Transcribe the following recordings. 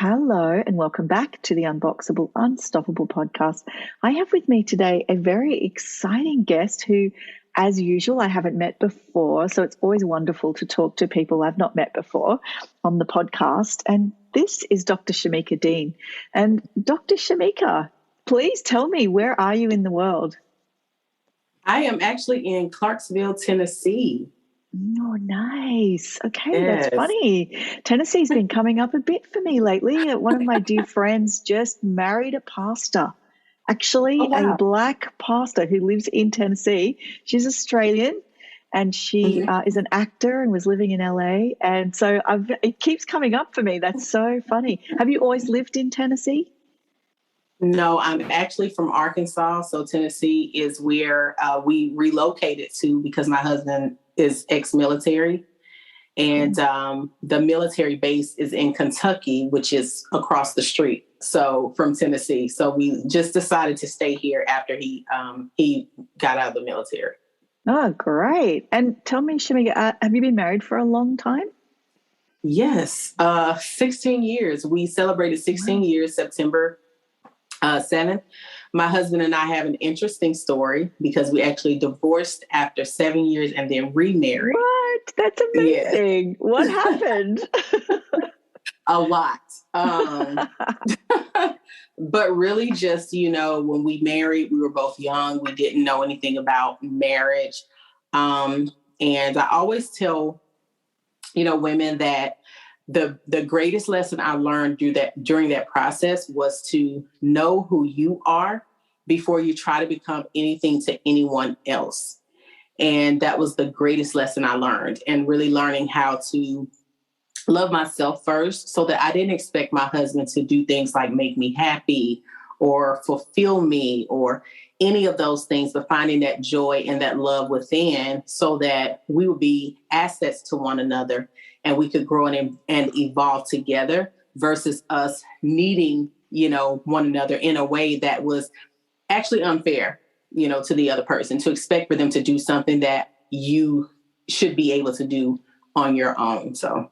Hello and welcome back to the Unboxable Unstoppable podcast. I have with me today a very exciting guest who, as usual, I haven't met before. So it's always wonderful to talk to people I've not met before on the podcast. And this is Dr. Shamieka Dean. And Dr. Shamieka, please tell me, where are you in the world? I am actually in Clarksville, Tennessee. Oh, nice. Okay, Yes. That's funny. Tennessee's been coming up a bit for me lately. One of my dear friends just married a pastor, actually Oh, wow. a Black pastor who lives in Tennessee. She's Australian and she is an actor and was living in LA. And so it keeps coming up for me. That's so funny. Have you always lived in Tennessee? No, I'm actually from Arkansas. So Tennessee is where we relocated to because my husband is ex-military. And the military base is in Kentucky, which is across the street. So from Tennessee. So we just decided to stay here after he got out of the military. Oh, great. And tell me, Shamieka, have you been married for a long time? Yes, 16 years. We celebrated 16 years, September 7th. My husband and I have an interesting story because we actually divorced after 7 years and then remarried. What? That's amazing. Yes. What happened? A lot. But really just, when we married, we were both young. We didn't know anything about marriage. And I always tell, women that the greatest lesson I learned during that process was to know who you are before you try to become anything to anyone else. And that was the greatest lesson I learned, and really learning how to love myself first so that I didn't expect my husband to do things like make me happy or fulfill me or any of those things, but finding that joy and that love within so that we would be assets to one another and we could grow and evolve together versus us needing, one another in a way that was actually unfair, to the other person, to expect for them to do something that you should be able to do on your own. So.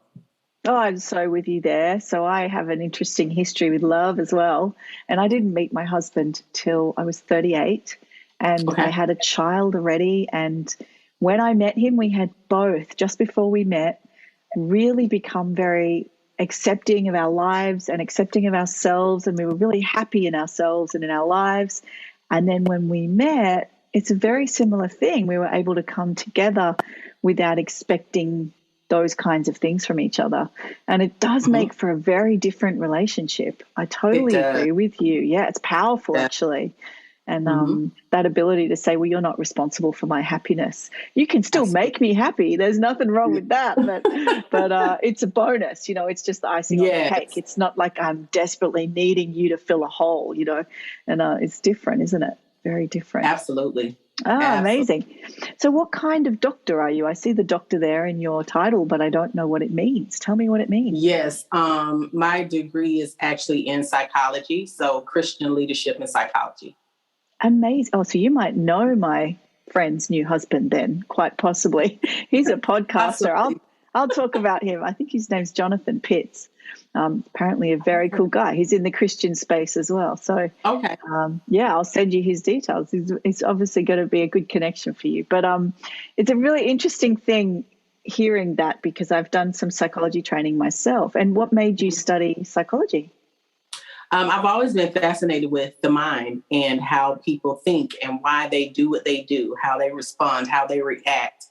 Oh, I'm so with you there. So I have an interesting history with love as well. And I didn't meet my husband till I was 38 and I had a child already. And when I met him, we had both, just before we met, really become very accepting of our lives and accepting of ourselves. And we were really happy in ourselves and in our lives. And then when we met, it's a very similar thing. We were able to come together without expecting those kinds of things from each other. And it does make for a very different relationship. I totally agree with you. Yeah, it's powerful actually. And that ability to say, well, you're not responsible for my happiness. You can still make me happy. There's nothing wrong with that. But it's a bonus, it's just the icing on the cake. It's not like I'm desperately needing you to fill a hole, and it's different, isn't it? Very different. Absolutely. Amazing. So what kind of doctor are you? I see the doctor there in your title, but I don't know what it means. Tell me what it means. Yes. My degree is actually in psychology. So Christian leadership and psychology. Amazing. Oh, so you might know my friend's new husband then, quite possibly. He's a podcaster. I'll talk about him. I think his name's Jonathan Pitts. Apparently a very cool guy. He's in the Christian space as well. So, I'll send you his details. He's obviously going to be a good connection for you. But it's a really interesting thing hearing that because I've done some psychology training myself. And what made you study psychology? I've always been fascinated with the mind and how people think and why they do what they do, how they respond, how they react.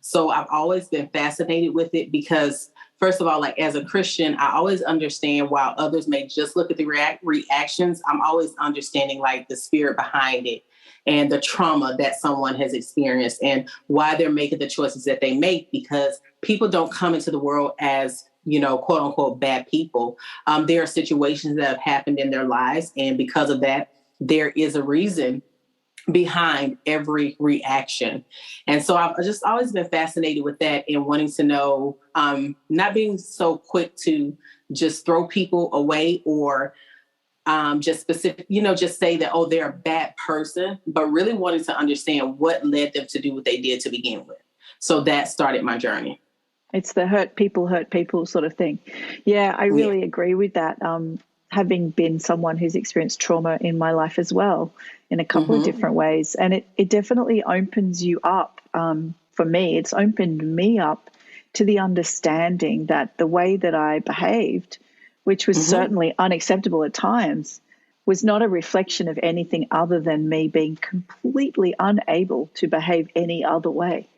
So I've always been fascinated with it because, first of all, like as a Christian, I always understand while others may just look at the reactions, I'm always understanding like the spirit behind it and the trauma that someone has experienced and why they're making the choices that they make, because people don't come into the world as quote unquote, bad people. There are situations that have happened in their lives. And because of that, there is a reason behind every reaction. And so I've just always been fascinated with that and wanting to know, not being so quick to just throw people away or just specific, just say that, oh, they're a bad person, but really wanting to understand what led them to do what they did to begin with. So that started my journey. It's the hurt people sort of thing. Yeah, I Yeah. really agree with that. Having been someone who's experienced trauma in my life as well, in a couple of different ways. And it definitely opens you up. For me, it's opened me up to the understanding that the way that I behaved, which was certainly unacceptable at times, was not a reflection of anything other than me being completely unable to behave any other way.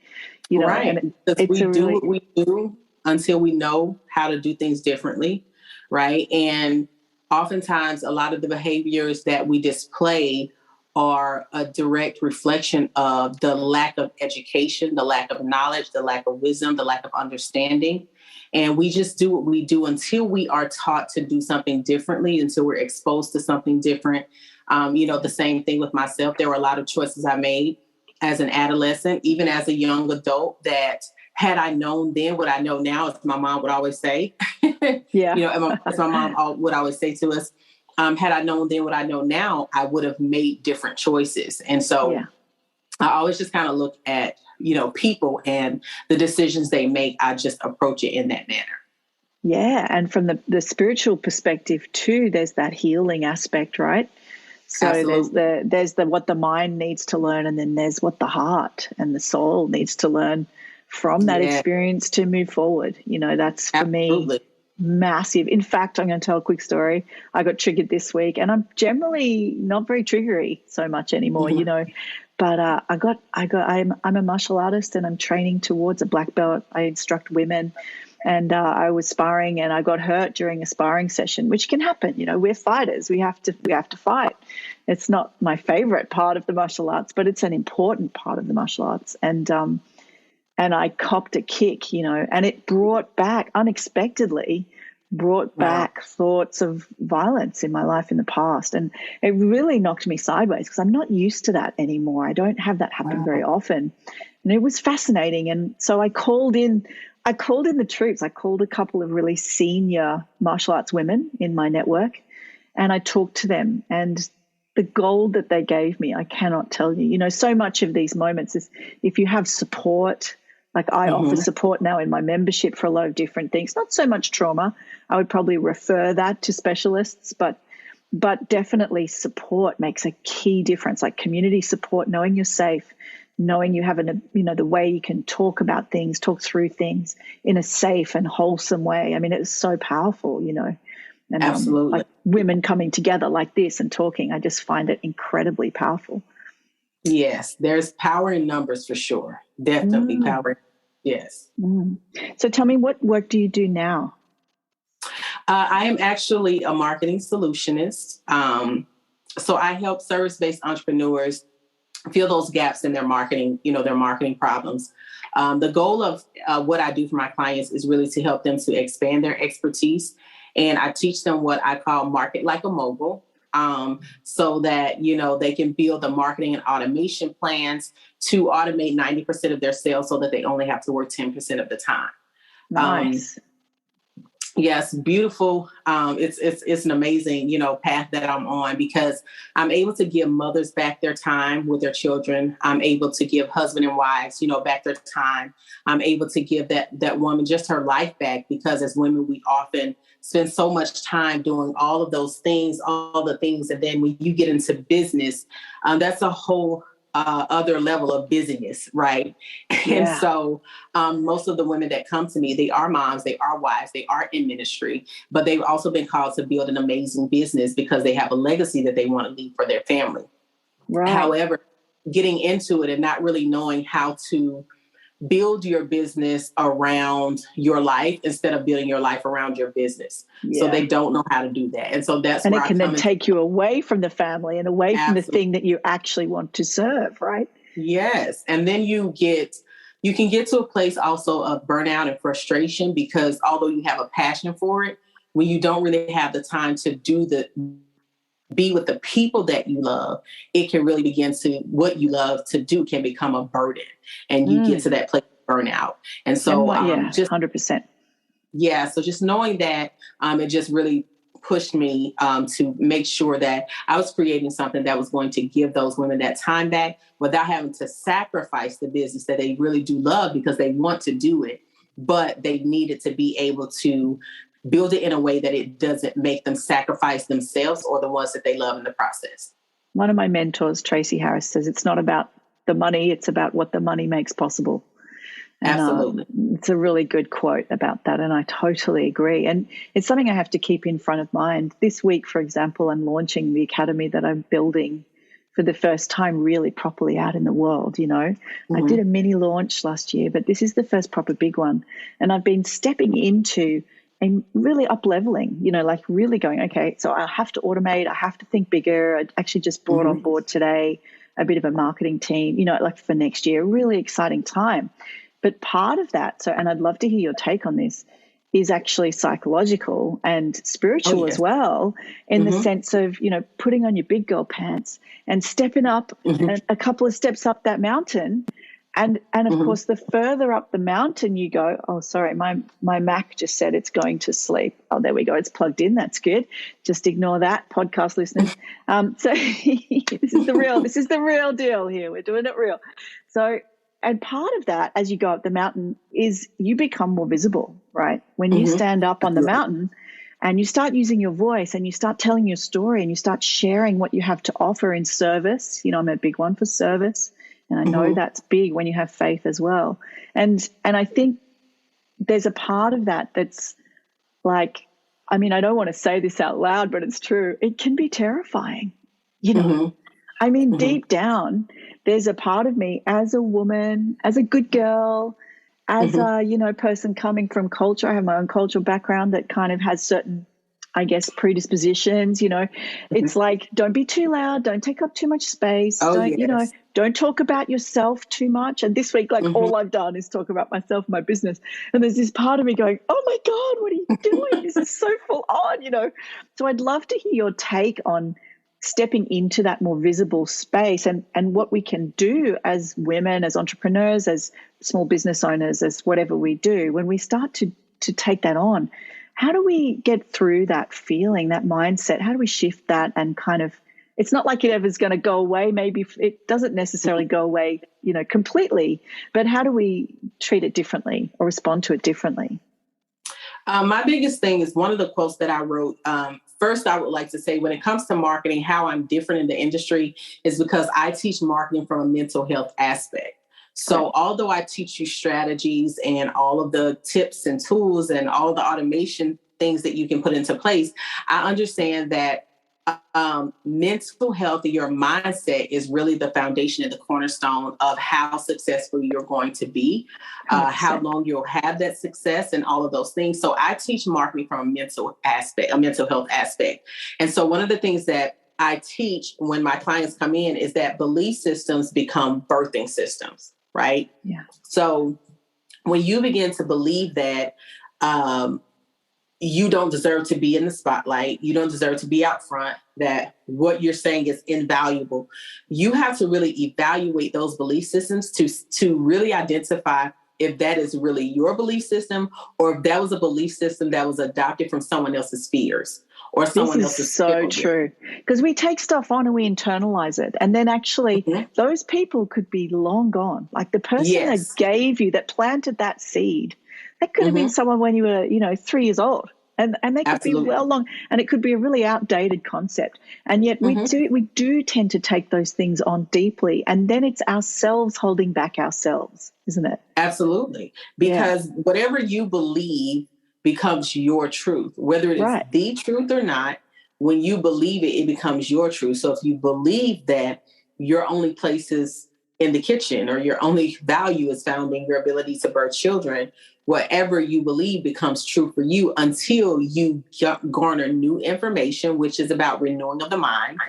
Right. And Because it's we a do really, what we do until we know how to do things differently. Right. And oftentimes, a lot of the behaviors that we display are a direct reflection of the lack of education, the lack of knowledge, the lack of wisdom, the lack of understanding. And we just do what we do until we are taught to do something differently, until we're exposed to something different. The same thing with myself. There were a lot of choices I made as an adolescent, even as a young adult, that had I known then what I know now, as my mom would always say, yeah. as my mom would always say to us, had I known then what I know now, I would have made different choices. And so I always just kind of look at, people and the decisions they make. I just approach it in that manner. Yeah. And from the spiritual perspective too, there's that healing aspect, right? So Absolutely. there's the what the mind needs to learn, and then there's what the heart and the soul needs to learn from that Yeah, experience to move forward. That's for me absolutely. massive. In fact, I'm going to tell a quick story. I got triggered this week, and I'm generally not very triggery so much anymore, But I'm a martial artist, and I'm training towards a black belt. I instruct women, and I was sparring, and I got hurt during a sparring session, which can happen. We're fighters. We have to fight. It's not my favorite part of the martial arts, but it's an important part of the martial arts. And I copped a kick, and it unexpectedly brought Wow. back thoughts of violence in my life in the past. And it really knocked me sideways because I'm not used to that anymore. I don't have that happen very often. And it was fascinating. And so I called in the troops. I called a couple of really senior martial arts women in my network, and I talked to them. And the gold that they gave me, I cannot tell you. So much of these moments is if you have support. Like I offer support now in my membership for a lot of different things, not so much trauma. I would probably refer that to specialists, but definitely support makes a key difference, like community support, knowing you're safe, knowing you have the way you can talk about things, talk through things in a safe and wholesome way. I mean, it's so powerful, and Absolutely. like women coming together like this and talking, I just find it incredibly powerful. Yes, there's power in numbers for sure. Definitely power. Yes. So tell me, what work do you do now? I am actually a marketing solutionist. So I help service-based entrepreneurs fill those gaps in their marketing, their marketing problems. The goal of what I do for my clients is really to help them to expand their expertise. And I teach them what I call market like a mogul. So that, they can build the marketing and automation plans to automate 90% of their sales so that they only have to work 10% of the time. Nice. Yes, beautiful. It's an amazing, path that I'm on because I'm able to give mothers back their time with their children. I'm able to give husband and wives, back their time. I'm able to give that woman just her life back because as women, we often spend so much time doing all of those things, all the things. And then when you get into business, that's a whole other level of busyness, right? Yeah. And so most of the women that come to me, they are moms, they are wives, they are in ministry, but they've also been called to build an amazing business because they have a legacy that they want to leave for their family. Right. However, getting into it and not really knowing how to build your business around your life instead of building your life around your business. Yeah. So they don't know how to do that. And so that's and where it can I come then take you away from the family and away from the thing that you actually want to serve, right? Yes. And then you can get to a place also of burnout and frustration because although you have a passion for it, when you don't really have the time to be with the people that you love, it can really begin to what you love to do can become a burden and you get to that place of burnout. And so just 100%. Yeah. So just knowing that it just really pushed me to make sure that I was creating something that was going to give those women that time back without having to sacrifice the business that they really do love because they want to do it. but they needed to be able to build it in a way that it doesn't make them sacrifice themselves or the ones that they love in the process. One of my mentors, Tracy Harris, says it's not about the money, it's about what the money makes possible. And, absolutely. It's a really good quote about that, and I totally agree. And it's something I have to keep in front of mind. This week, for example, I'm launching the academy that I'm building for the first time really properly out in the world, you know. I did a mini launch last year, but this is the first proper big one. And I've been stepping into and really up-leveling, you know, like really going, okay, so I have to automate, I have to think bigger. I actually just brought on board today a bit of a marketing team, you know, like for next year, really exciting time. But part of that, so, and I'd love to hear your take on this, is actually psychological and spiritual as well, in the sense of, you know, putting on your big girl pants and stepping up a couple of steps up that mountain. And of course, the further up the mountain you go, oh, sorry, my Mac just said it's going to sleep. Oh, there we go. It's plugged in. That's good. Just ignore that, podcast listeners. So this is the real deal here. We're doing it real. So, and part of that, as you go up the mountain, is you become more visible, right? When you stand up on the mountain and you start using your voice and you start telling your story and you start sharing what you have to offer in service. You know, I'm a big one for service. And I know that's big when you have faith as well. And I think there's a part of that that's like, I mean, I don't want to say this out loud, but it's true. It can be terrifying, you know. I mean, deep down, there's a part of me as a woman, as a good girl, as a, you know, person coming from culture. I have my own cultural background that kind of has certain, I guess, predispositions, you know. It's like, don't be too loud, don't take up too much space, you know, don't talk about yourself too much. And this week, like all I've done is talk about myself and my business. And there's this part of me going, oh my God, what are you doing? This is so full on, you know. So I'd love to hear your take on stepping into that more visible space and what we can do as women, as entrepreneurs, as small business owners, as whatever we do, when we start to take that on. How do we get through that feeling, that mindset? How do we shift that and kind of, it's not like it ever's going to go away. Maybe it doesn't necessarily go away, you know, completely, but how do we treat it differently or respond to it differently? My biggest thing is one of the quotes that I wrote. First, I would like to say when it comes to marketing, how I'm different in the industry is because I teach marketing from a mental health aspect. So although I teach you strategies and all of the tips and tools and all the automation things that you can put into place, I understand that mental health, your mindset is really the foundation and the cornerstone of how successful you're going to be, how long you'll have that success and all of those things. So I teach marketing from a mental health aspect. And so one of the things that I teach when my clients come in is that belief systems become birthing systems, right? Yeah. So when you begin to believe that, you don't deserve to be in the spotlight, you don't deserve to be out front, that what you're saying is invaluable, you have to really evaluate those belief systems to really identify if that is really your belief system or if that was a belief system that was adopted from someone else's fears or someone else's. This is so true, because we take stuff on and we internalize it, and then actually those people could be long gone. Like the person that gave you, that planted that seed, that could have been someone when you were, you know, 3 years old, and they could be well long, and it could be a really outdated concept. And yet we do tend to take those things on deeply, and then it's ourselves holding back ourselves, isn't it? Absolutely, because whatever you believe becomes your truth, whether it is the truth or not. When you believe it, it becomes your truth. So if you believe that your only place is in the kitchen or your only value is found in your ability to birth children, whatever you believe becomes true for you until you garner new information, which is about renewing of the mind.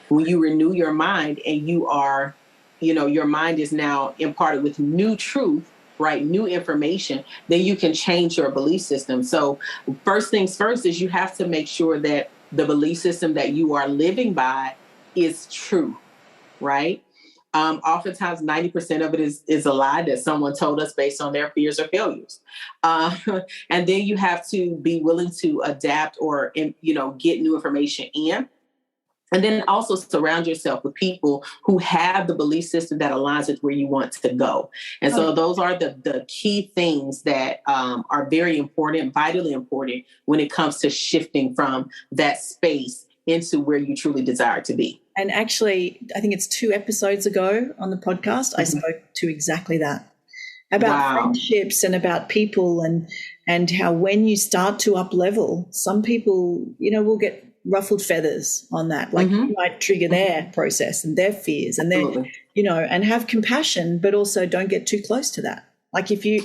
When you renew your mind and you are, you know, your mind is now imparted with new truth, right? New information, then you can change your belief system. So first things first is you have to make sure that the belief system that you are living by is true, right? Oftentimes 90% of it is a lie that someone told us based on their fears or failures. And then you have to be willing to adapt or, you know, get new information in. And then also surround yourself with people who have the belief system that aligns with where you want to go. And so those are the key things that are very important, vitally important when it comes to shifting from that space into where you truly desire to be. And actually, I think it's 2 episodes ago on the podcast, I spoke to exactly that, about friendships and about people, and how when you start to up level, some people, will get ruffled feathers on that. Like you might trigger their process and their fears and their, and have compassion, but also don't get too close to that. Like if you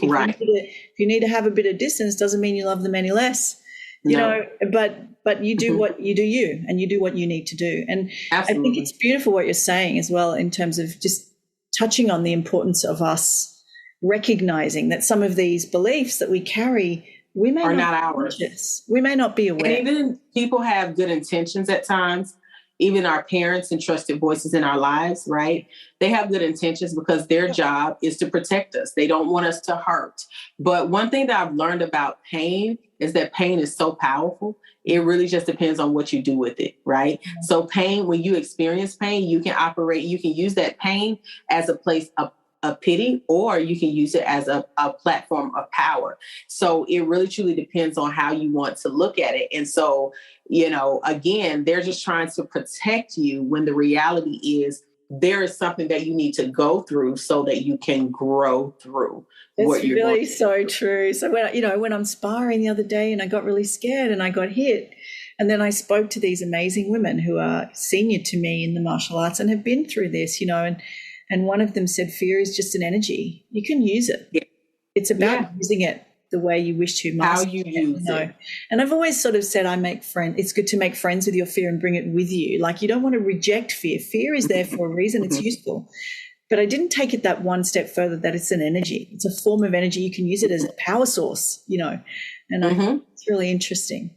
need to have a bit of distance, doesn't mean you love them any less, but you do what you do, and you do what you need to do. And absolutely. I think it's beautiful what you're saying as well, in terms of just touching on the importance of us recognizing that some of these beliefs that we carry, we may not ours. We may not be aware. And even people have good intentions at times. Even our parents and trusted voices in our lives, right? They have good intentions because their job is to protect us. They don't want us to hurt. But one thing that I've learned about pain is that pain is so powerful. It really just depends on what you do with it, right? Mm-hmm. So pain, when you experience pain, you can use that pain as a place of pity, or you can use it as a platform of power. So it really truly depends on how you want to look at it. And so, again, they're just trying to protect you, when the reality is there is something that you need to go through so that you can grow through. That's really so true. So when I'm sparring the other day and I got really scared and I got hit, and then I spoke to these amazing women who are senior to me in the martial arts and have been through this, and one of them said, fear is just an energy. You can use it. Yeah. It's about using it the way you wish to. How you use it. And I've always sort of said, it's good to make friends with your fear and bring it with you. Like, you don't want to reject fear. Fear is there for a reason. It's useful. But I didn't take it that one step further, that it's an energy. It's a form of energy. You can use it as a power source, and it's really interesting.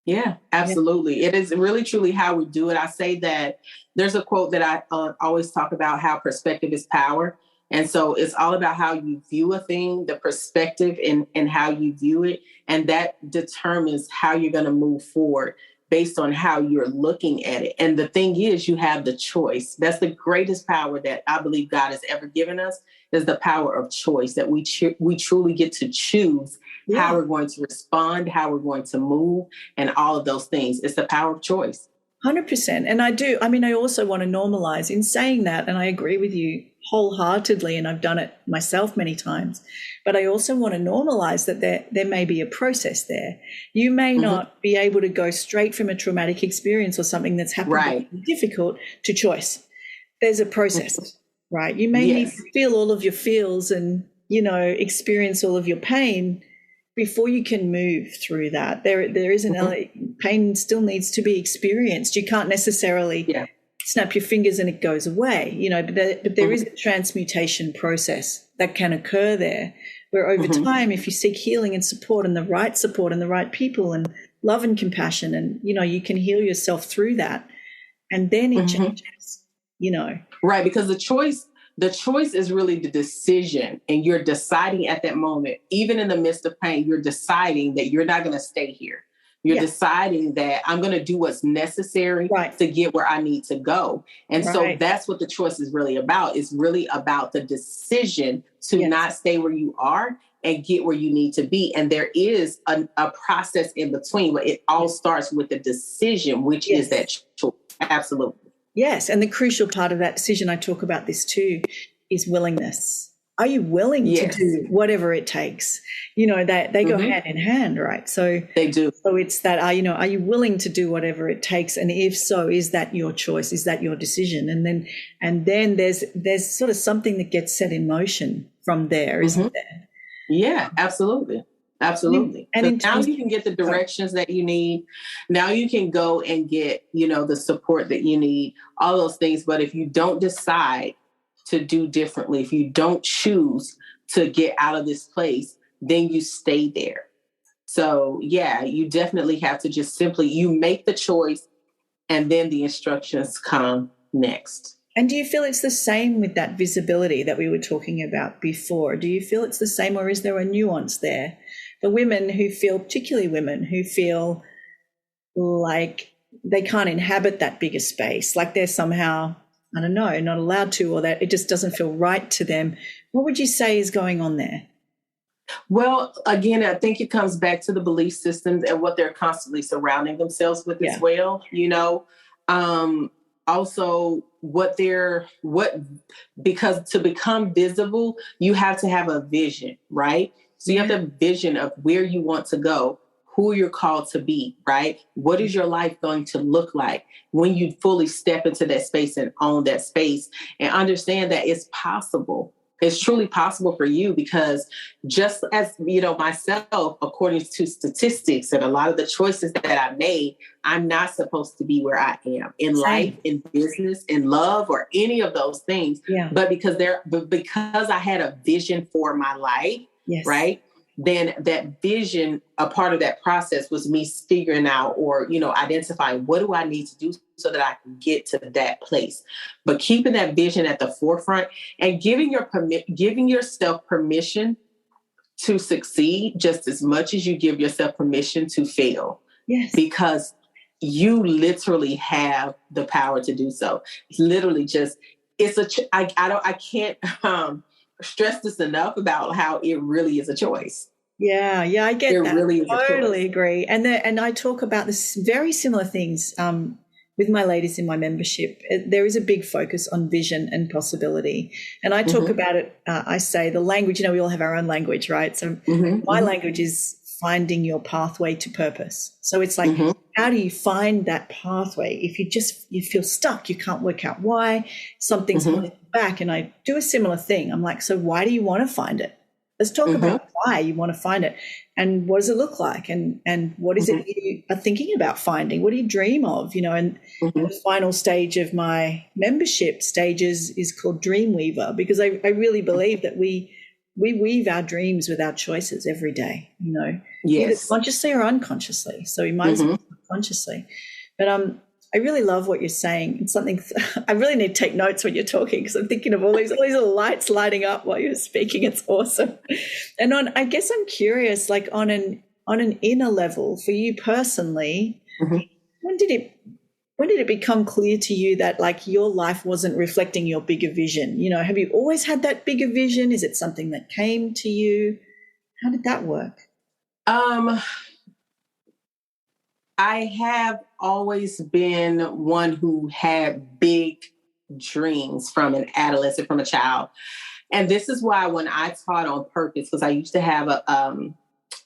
Yeah, absolutely. Yeah. It is really, truly how we do it. I say that there's a quote that I always talk about, how perspective is power. And so it's all about how you view a thing, the perspective and how you view it. And that determines how you're going to move forward based on how you're looking at it. And the thing is, you have the choice. That's the greatest power that I believe God has ever given us, is the power of choice, that we truly get to choose how we're going to respond, how we're going to move, and all of those things. It's the power of choice. 100%. And I also want to normalize in saying that, and I agree with you wholeheartedly, and I've done it myself many times, but I also want to normalize that there may be a process there. You may not be able to go straight from a traumatic experience or something that's happened difficult to choice. There's a process, right? You may need to feel all of your feels and, experience all of your pain before you can move through that. There is pain still needs to be experienced. You can't necessarily snap your fingers and it goes away, but there is a transmutation process that can occur there, where over time, if you seek healing and support and the right people and love and compassion, and, you can heal yourself through that, and then it changes, Right, because the choice is really the decision, and you're deciding at that moment, even in the midst of pain, you're deciding that you're not going to stay here. You're deciding that I'm going to do what's necessary to get where I need to go. And so that's what the choice is really about. It's really about the decision to not stay where you are and get where you need to be. And there is a process in between, but it all starts with the decision, which is that choice. Absolutely. Yes. And the crucial part of that decision, I talk about this too, is willingness. Are you willing to do whatever it takes? They go hand in hand, right? So they do. So it's that, are you willing to do whatever it takes? And if so, is that your choice? Is that your decision? And then there's sort of something that gets set in motion from there, isn't there? Yeah, absolutely. Absolutely. And now you can get the directions that you need. Now you can go and get, the support that you need, all those things. But if you don't decide to do differently, if you don't choose to get out of this place, then you stay there. So you definitely have to just you make the choice, and then the instructions come next. And do you feel it's the same with that visibility that we were talking about before? Do you feel it's the same, or is there a nuance there? The women who feel, particularly women who feel like they can't inhabit that bigger space, like they're somehow, I don't know, not allowed to, or that it just doesn't feel right to them. What would you say is going on there? Well, again, I think it comes back to the belief systems and what they're constantly surrounding themselves with as well. Also because to become visible, you have to have a vision, right? So you have the vision of where you want to go, who you're called to be, right? What is your life going to look like when you fully step into that space and own that space and understand that it's possible. It's truly possible for you, because just as, myself, according to statistics and a lot of the choices that I made, I'm not supposed to be where I am in life, in business, in love, or any of those things. Yeah. But because I had a vision for my life, right? Then that vision, a part of that process was me figuring out or, identifying what do I need to do so that I can get to that place. But keeping that vision at the forefront and giving yourself permission to succeed just as much as you give yourself permission to fail. Yes. Because you literally have the power to do so. It's literally just, I can't stress this enough about how it really is a choice. Yeah, I get it that. Really is totally agree. And I talk about this very similar things with my ladies in my membership. There is a big focus on vision and possibility. And I talk about it, I say the language, we all have our own language, right? So my language is finding your pathway to purpose. So it's like, how do you find that pathway? If you feel stuck, you can't work out why, something's holding you back. And I do a similar thing. I'm like, so why do you want to find it? Let's talk about why you want to find it and what does it look like and what is it you are thinking about finding? What do you dream of? And the final stage of my membership stages is called Dream Weaver, because I really believe that we weave our dreams with our choices every day, either consciously or unconsciously. So we might as well consciously. But I really love what you're saying. It's something I really need to take notes when you're talking, because I'm thinking of all these little lights lighting up while you're speaking. It's awesome. And I guess I'm curious, like on an inner level for you personally, when did it become clear to you that like your life wasn't reflecting your bigger vision? Have you always had that bigger vision? Is it something that came to you? How did that work? I have always been one who had big dreams from an adolescent, from a child. And this is why when I taught on purpose, because I used to have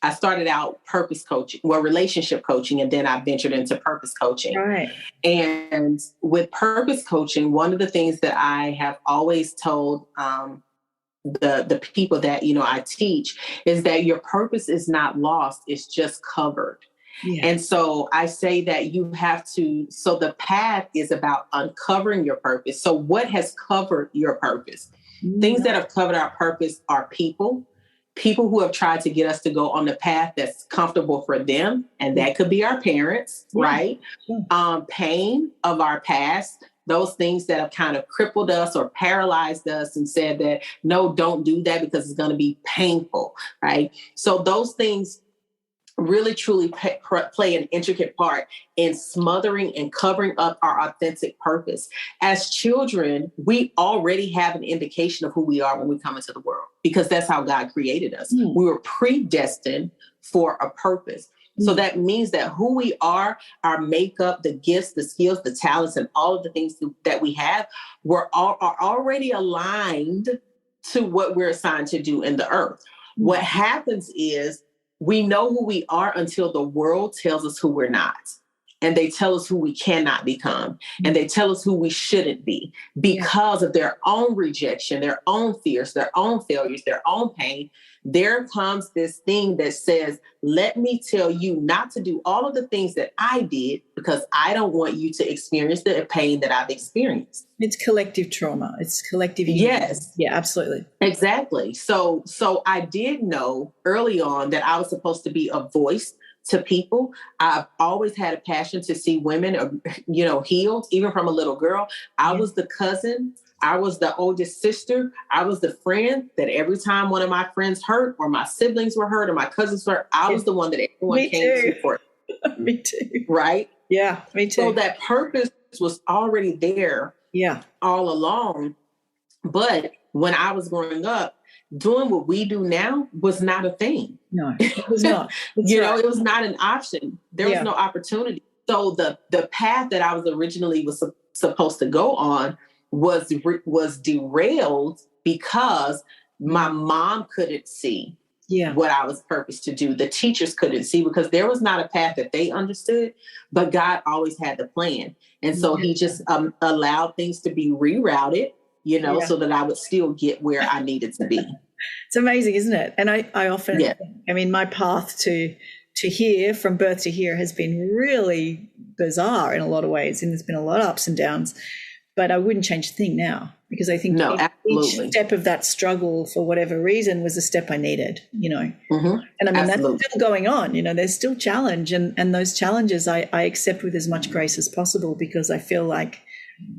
I started out purpose coaching, relationship coaching, and then I ventured into purpose coaching. Right. And with purpose coaching, one of the things that I have always told the people that, I teach is that your purpose is not lost. It's just covered. Yeah. And so I say that you have to, so the path is about uncovering your purpose. So what has covered your purpose? Things that have covered our purpose are people who have tried to get us to go on the path that's comfortable for them. And that could be our parents, right? Pain of our past, those things that have kind of crippled us or paralyzed us and said that, no, don't do that because it's going to be painful, right? So those things really truly play an intricate part in smothering and covering up our authentic purpose. As children, we already have an indication of who we are when we come into the world, because that's how God created us. We were predestined for a purpose. So that means that who we are, our makeup, the gifts, the skills, the talents, and all of the things that we have, are already aligned to what we're assigned to do in the earth. What happens is, we know who we are until the world tells us who we're not. And they tell us who we cannot become. And they tell us who we shouldn't be because of their own rejection, their own fears, their own failures, their own pain. There comes this thing that says, let me tell you not to do all of the things that I did because I don't want you to experience the pain that I've experienced. It's collective trauma. It's collective. Yes. Yeah, absolutely. Exactly. So I did know early on that I was supposed to be a voice to people. I've always had a passion to see women, healed, even from a little girl. I was the cousin. I was the oldest sister. I was the friend that every time one of my friends hurt or my siblings were hurt or my cousins were hurt, I was the one that everyone came to for. Me too. Right? Yeah, me too. So that purpose was already there all along. But when I was growing up, doing what we do now was not a thing. No, it was not. It was not an option. There was no opportunity. So the path that I was originally supposed to go on was derailed because my mom couldn't see what I was purposed to do. The teachers couldn't see because there was not a path that they understood, but God always had the plan. And so he just allowed things to be rerouted, so that I would still get where I needed to be. It's amazing, isn't it? And I often, I mean, my path to here, from birth to here, has been really bizarre in a lot of ways. And there's been a lot of ups and downs, but I wouldn't change a thing now, because I think each step of that struggle, for whatever reason, was a step I needed, Mm-hmm. And I mean, that's still going on, there's still challenge, and those challenges I accept with as much grace as possible, because I feel like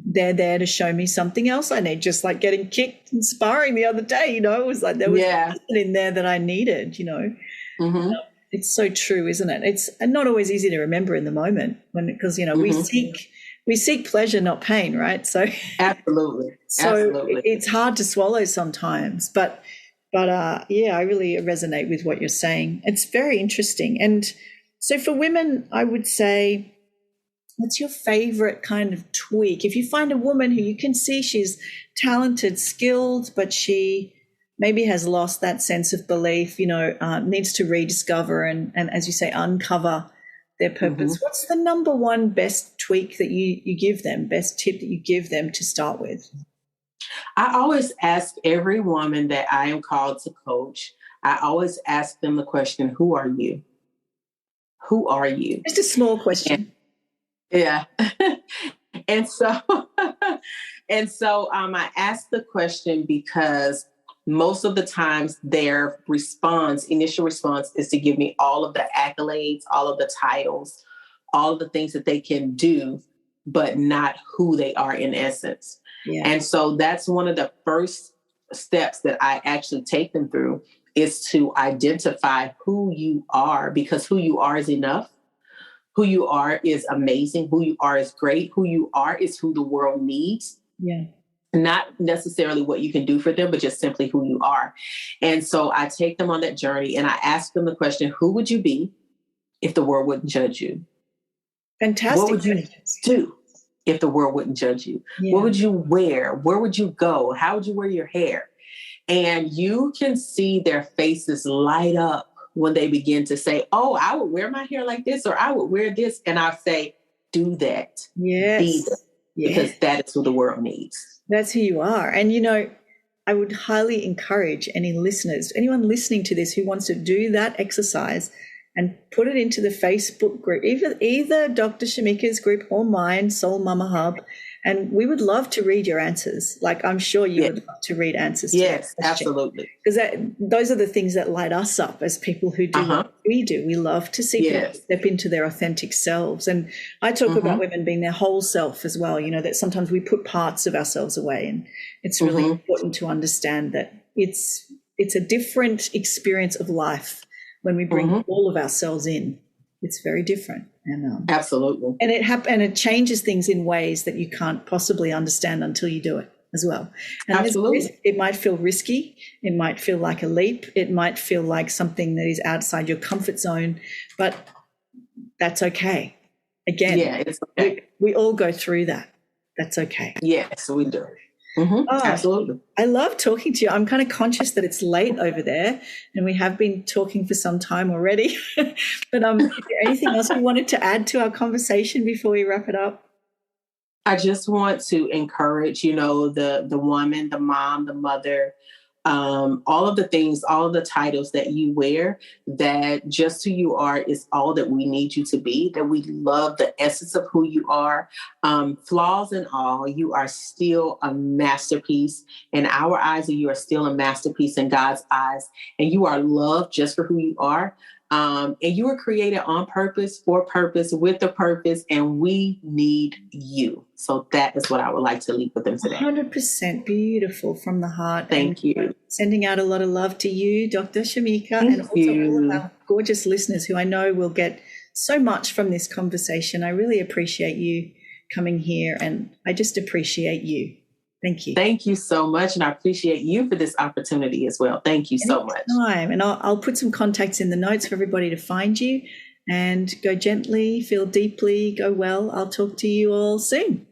they're there to show me something else I need, just like getting kicked and sparring the other day, it was like there was something in there that I needed, Mm-hmm. It's so true, isn't it? It's not always easy to remember in the moment, because we seek pleasure, not pain, right? So absolutely. It's hard to swallow sometimes, but I really resonate with what you're saying. It's very interesting. And so for women, I would say, what's your favorite kind of tweak? If you find a woman who you can see she's talented, skilled, but she maybe has lost that sense of belief, needs to rediscover and as you say, uncover their purpose. Mm-hmm. What's the number one best tweak that you give them, best tip that you give them to start with? I always ask every woman that I am called to coach, I always ask them the question, who are you? Who are you? Just a small question. Yeah. And so I asked the question because most of the times their initial response is to give me all of the accolades, all of the titles, all of the things that they can do, but not who they are in essence. Yeah. And so that's one of the first steps that I actually take them through, is to identify who you are, because who you are is enough. Who you are is amazing. Who you are is great. Who you are is who the world needs. Yeah. Not necessarily what you can do for them, but just simply who you are. And so I take them on that journey and I ask them the question, who would you be if the world wouldn't judge you? Fantastic. What would you do if the world wouldn't judge you? Yeah. What would you wear? Where would you go? How would you wear your hair? And you can see their faces light up when they begin to say, oh, I would wear my hair like this, or I would wear this. And I say, do that. Yes. Be that. Because that is what the world needs. That's who you are. And, I would highly encourage anyone listening to this who wants to do that exercise and put it into the Facebook group, either Dr. Shamieka's group or mine, Soul Mama Hub. And we would love to read your answers. Like, I'm sure you would love to read answers. Yes, absolutely. Because those are the things that light us up as people who do what we do. We love to see people step into their authentic selves. And I talk about women being their whole self as well, that sometimes we put parts of ourselves away. And it's really important to understand that it's a different experience of life when we bring all of ourselves in. It's very different. And absolutely. And it changes things in ways that you can't possibly understand until you do it as well. And absolutely. It might feel risky. It might feel like a leap. It might feel like something that is outside your comfort zone, but that's okay. Again, it's okay. We all go through that. That's okay. Yes, we do. Absolutely. I love talking to you. I'm kind of conscious that it's late over there and we have been talking for some time already. But is there anything else you wanted to add to our conversation before we wrap it up? I just want to encourage, the woman, the mom, the mother, all of the things, all of the titles that you wear, that just who you are is all that we need you to be, that we love the essence of who you are, flaws and all, you are still a masterpiece. In our eyes, you are still a masterpiece in God's eyes, and you are loved just for who you are. And you were created on purpose, for purpose, with a purpose, and we need you. So that is what I would like to leave with them today. 100% beautiful from the heart. Thank you. Sending out a lot of love to you, Dr. Shamieka, and also all of our gorgeous listeners who I know will get so much from this conversation. I really appreciate you coming here, and I just appreciate you. Thank you. Thank you so much. And I appreciate you for this opportunity as well. Thank you so much. And I'll put some contacts in the notes for everybody to find you. And go gently, feel deeply, go well. I'll talk to you all soon.